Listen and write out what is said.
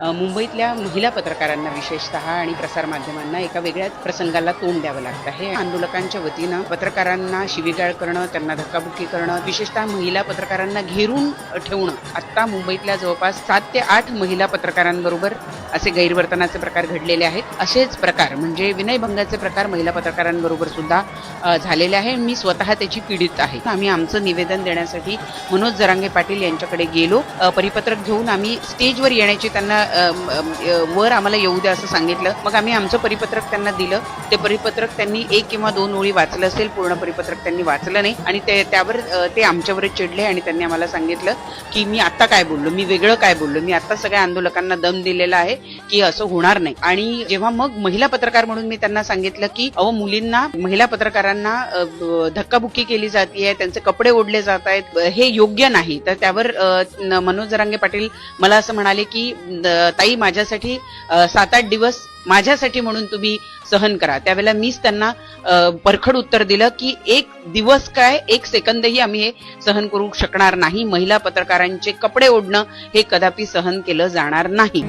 मुंबईतल्या महिला पत्रकारांना विशेषतः आणि प्रसारमाध्यमांना एका वेगळ्याच प्रसंगाला तोंड द्यावं लागतं आहे. आंदोलकांच्या वतीनं पत्रकारांना शिवीगाळ करणं, त्यांना धक्काबुक्की करणं, विशेषतः महिला पत्रकारांना घेरून ठेवणं. आत्ता मुंबईतल्या जवळपास 7 ते 8 महिला पत्रकारांबरोबर असे गैरवर्तनाचे प्रकार घडलेले आहेत. असेच प्रकार म्हणजे विनयभंगाचे प्रकार महिला पत्रकारांबरोबर सुद्धा झालेले आहे. मी स्वतः त्याची पीडित आहे. आम्ही आमचं निवेदन देण्यासाठी मनोज जरांगे पाटील यांच्याकडे गेलो. परिपत्रक घेऊन आम्ही स्टेजवर येण्याची त्यांना वर आम्हाला येऊ द्या असं सांगितलं. मग आम्ही आमचं परिपत्रक त्यांना दिलं. ते परिपत्रक त्यांनी 1 किंवा 2 ओळी वाचलं असेल. पूर्ण परिपत्रक त्यांनी वाचलं नाही आणि त्यावर ते आमच्यावरच चिडले आणि त्यांनी आम्हाला सांगितलं की मी आता काय बोललो, मी वेगळं काय बोललो, मी आता सगळ्या आंदोलकांना दम दिलेला आहे की असं होणार नाही. आणि जेव्हा मग महिला पत्रकार म्हणून मी त्यांना सांगितलं की मुलींना, महिला पत्रकारांना धक्काबुक्की केली जाते, त्यांचे कपडे ओढले जात आहेत, हे योग्य नाही. तर त्यावर मनोज जरांगे पाटील मला असं म्हणाले की ताई माझ्यासाठी 7-8 दिवस माझ्यासाठी म्हणून तुम्ही सहन करा. त्यावेळेला मीच त्यांना परखड उत्तर दिलं की 1 दिवस काय 1 सेकंदही आम्ही हे सहन करू शकणार नाही. महिला पत्रकारांचे कपडे ओढणं हे कदापि सहन केलं जाणार नाही.